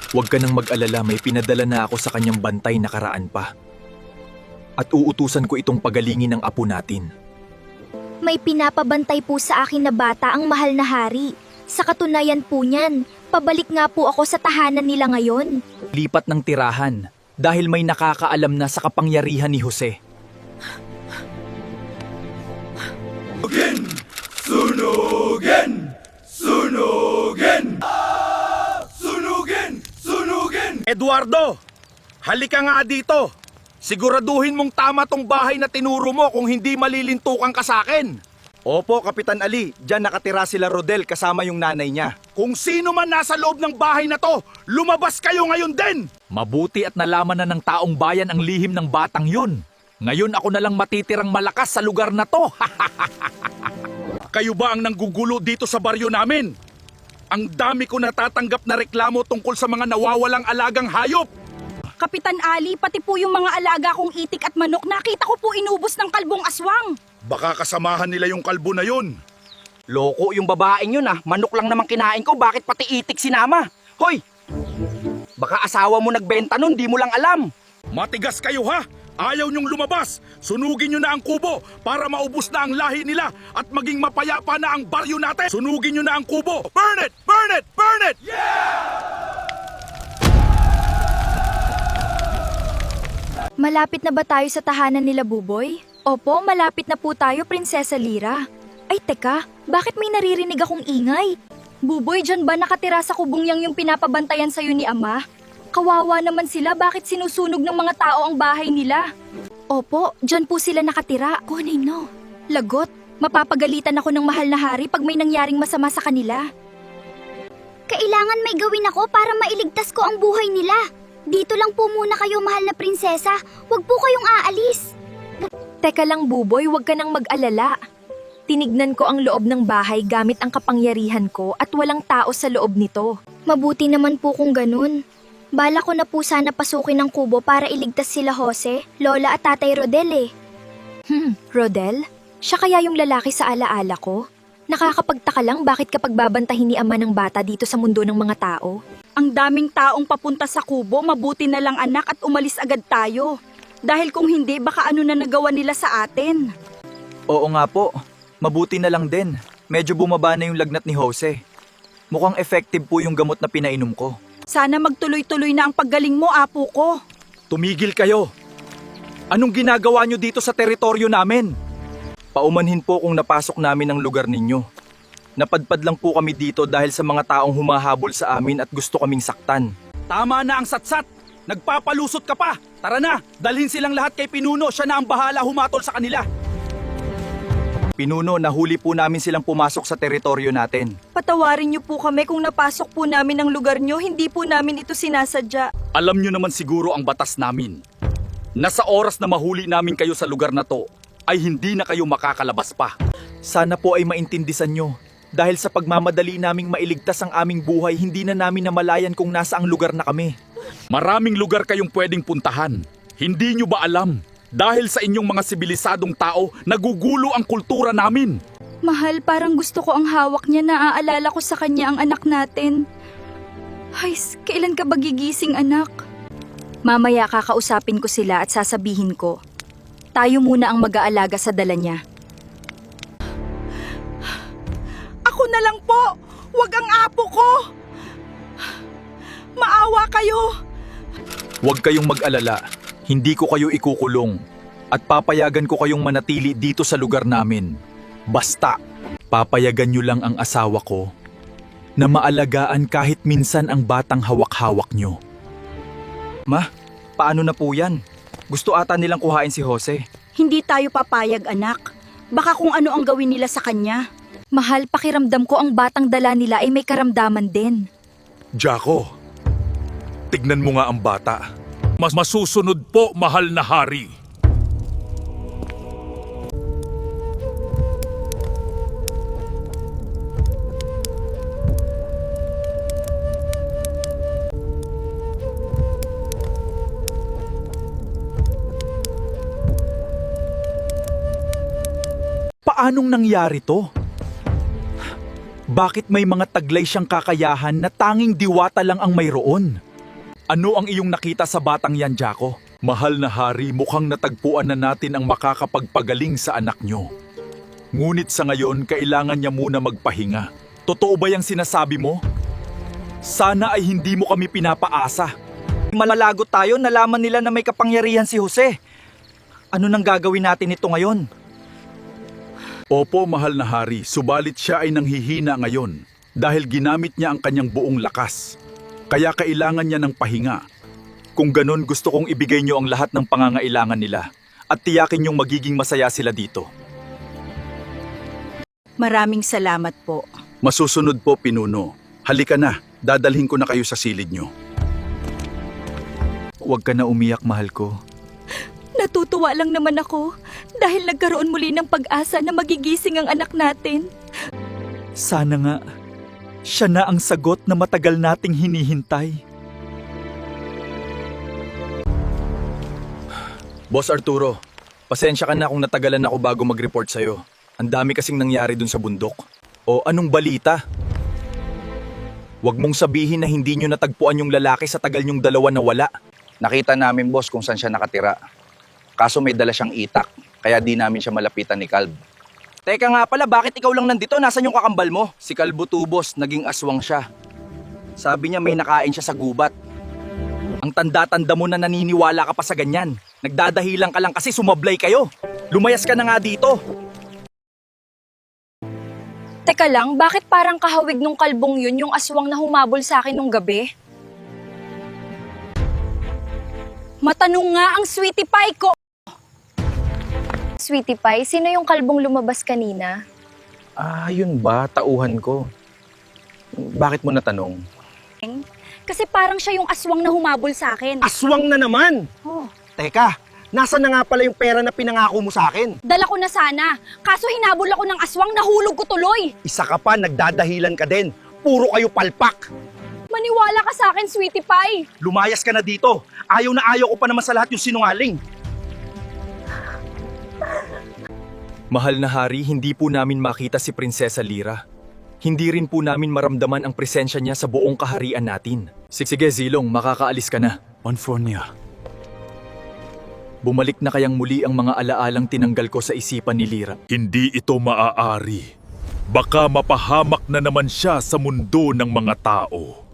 Huwag ka nang mag-alala, may pinadala na ako sa kanyang bantay nakaraan pa. At uutusan ko itong pagalingin ng apo natin. May pinapabantay po sa akin na bata ang mahal na hari. Sa katunayan po niyan, pabalik nga po ako sa tahanan nila ngayon. Lipat ng tirahan dahil may nakakaalam na sa kapangyarihan ni Jose. Sunugin! Sunugin! Sunugin! Sunugin! Eduardo, halika nga dito. Siguraduhin mong tama tong bahay na tinuro mo kung hindi malilintukan ka sa akin. Opo, Kapitan Ali. Diyan nakatira sila Rodel kasama yung nanay niya. Kung sino man nasa loob ng bahay na to, lumabas kayo ngayon din! Mabuti at nalaman na ng taong bayan ang lihim ng batang yun. Ngayon ako na lang matitirang malakas sa lugar na to. Kayo ba ang nanggugulo dito sa baryo namin? Ang dami ko natatanggap na reklamo tungkol sa mga nawawalang alagang hayop. Kapitan Ali, pati po yung mga alaga kong itik at manok, nakita ko po inubos ng kalbong aswang. Baka kasamahan nila yung kalbo na yun. Loko yung babaeng yun ah. Manok lang naman kinain ko, bakit pati itik sinama? Hoy! Baka asawa mo nagbenta nun, di mo lang alam. Matigas kayo ha? Ayaw niyong lumabas. Sunugin niyo na ang kubo para maubos na ang lahi nila at maging mapayapa na ang baryo natin. Sunugin niyo na ang kubo. Burn it! Burn it! Burn it! Malapit na ba tayo sa tahanan nila, Buboy? Opo, malapit na po tayo, Prinsesa Lira. Ay teka, bakit may naririnig akong ingay? Buboy, dyan ba nakatira sa kubong yang yung pinapabantayan sa'yo ni Ama? Kawawa naman sila, bakit sinusunog ng mga tao ang bahay nila? Opo, dyan po sila nakatira. Kunino. Lagot, mapapagalitan ako ng mahal na hari pag may nangyaring masama sa kanila. Kailangan may gawin ako para mailigtas ko ang buhay nila. Dito lang po muna kayo, mahal na prinsesa. Huwag po kayong aalis. Teka lang, Buboy, huwag ka nang mag-alala. Tinignan ko ang loob ng bahay gamit ang kapangyarihan ko at walang tao sa loob nito. Mabuti naman po kung ganun. Bala ko na po sana pasukin ang kubo para iligtas sila Jose, Lola at Tatay Rodel eh. Rodel? Siya kaya yung lalaki sa alaala ko? Nakakapagtaka lang bakit kapag babantahin ni Ama ng bata dito sa mundo ng mga tao. Ang daming taong papunta sa kubo, mabuti na lang anak at umalis agad tayo. Dahil kung hindi, baka ano na nagawa nila sa atin. Oo nga po. Mabuti na lang din. Medyo bumaba na yung lagnat ni Jose. Mukhang effective po yung gamot na pinainom ko. Sana magtuloy-tuloy na ang paggaling mo, apo ko. Tumigil kayo! Anong ginagawa nyo dito sa teritoryo namin? Paumanhin po kung napasok namin ang lugar ninyo. Napadpad lang po kami dito dahil sa mga taong humahabol sa amin at gusto kaming saktan. Tama na ang satsat. Nagpapalusot ka pa. Tara na, dalhin silang lahat kay Pinuno. Siya na ang bahala humatol sa kanila. Pinuno, nahuli po namin silang pumasok sa teritoryo natin. Patawarin niyo po kami kung napasok po namin ang lugar niyo, hindi po namin ito sinasadya. Alam niyo naman siguro ang batas namin. Nasa oras na mahuli namin kayo sa lugar na to, ay hindi na kayo makakalabas pa. Sana po ay maintindisan nyo. Dahil sa pagmamadali naming mailigtas ang aming buhay, hindi na namin namalayan kung nasa ang lugar na kami. Maraming lugar kayong pwedeng puntahan. Hindi nyo ba alam? Dahil sa inyong mga sibilisadong tao, nagugulo ang kultura namin. Mahal, parang gusto ko ang hawak niya, naaalala ko sa kanya ang anak natin. Ay, kailan ka ba gigising, anak? Mamaya kakausapin ko sila at sasabihin ko, tayo muna ang mag-aalaga sa dala niya. Ako na lang po! Huwag ang apo ko! Maawa kayo! Huwag kayong mag-alala. Hindi ko kayo ikukulong. At papayagan ko kayong manatili dito sa lugar namin. Basta, papayagan nyo lang ang asawa ko na maalagaan kahit minsan ang batang hawak-hawak nyo. Ma, paano na po yan? Gusto ata nilang kuhain si Jose. Hindi tayo papayag, anak. Baka kung ano ang gawin nila sa kanya. Mahal, pakiramdam ko ang batang dala nila ay may karamdaman din. Jaco, tignan mo nga ang bata. Mas masusunod po, mahal na hari. Paanong nangyari to? Bakit may mga taglay siyang kakayahan na tanging diwata lang ang mayroon? Ano ang iyong nakita sa batang yan, Jaco? Mahal na hari, mukhang natagpuan na natin ang makakapagpagaling sa anak nyo. Ngunit sa ngayon, kailangan niya muna magpahinga. Totoo ba yung sinasabi mo? Sana ay hindi mo kami pinapaasa. Malalagot tayo, nalaman nila na may kapangyarihan si Jose. Ano nang gagawin natin ito ngayon? Opo, mahal na hari, subalit siya ay nanghihina ngayon dahil ginamit niya ang kanyang buong lakas. Kaya kailangan niya ng pahinga. Kung ganun, gusto kong ibigay niyo ang lahat ng pangangailangan nila at tiyakin niyong magiging masaya sila dito. Maraming salamat po. Masusunod po, Pinuno. Halika na, dadalhin ko na kayo sa silid niyo. Huwag ka na umiyak, mahal ko. Natutuwa lang naman ako dahil nagkaroon muli ng pag-asa na magigising ang anak natin. Sana nga, siya na ang sagot na matagal nating hinihintay. Boss Arturo, pasensya ka na kung natagalan ako bago mag-report sa'yo. Ang dami kasing nangyari dun sa bundok. O anong balita? Huwag mong sabihin na hindi nyo natagpuan yung lalaki sa tagal nyong dalawa na wala. Nakita namin, boss, kung saan siya nakatira. Kaso may dala siyang itak, kaya di namin siya malapitan ni Calb. Teka nga pala, bakit ikaw lang nandito? Nasaan yung kakambal mo? Si Calbo Tubos, naging aswang siya. Sabi niya may nakain siya sa gubat. Ang tanda-tanda mo na naniniwala ka pa sa ganyan. Nagdadahilan ka lang kasi sumablay kayo. Lumayas ka na nga dito. Teka lang, bakit parang kahawig nung kalbong yun yung aswang na humabol sa akin nung gabi? Matanong nga ang sweetie pie ko. Sweetie Pie, sino yung kalbong lumabas kanina? Ah, yun ba? Tauhan ko. Bakit mo natanong? Kasi parang siya yung aswang na humabol sa akin. Aswang na naman! Teka, nasa na nga pala yung pera na pinangako mo sa akin? Dala ko na sana. Kaso hinabol ako ng aswang, nahulog ko tuloy. Isa ka pa, nagdadahilan ka din. Puro kayo palpak. Maniwala ka sa akin, sweetie pie. Lumayas ka na dito. Ayaw na ayaw ko pa naman sa lahat yung sinungaling. Mahal na hari, hindi po namin makita si Prinsesa Lyra. Hindi rin po namin maramdaman ang presensya niya sa buong kaharian natin. Sige Zilong, makakaalis ka na. Onfornia. Bumalik na kayang muli ang mga alaalang tinanggal ko sa isipan ni Lyra. Hindi ito maaari. Baka mapahamak na naman siya sa mundo ng mga tao.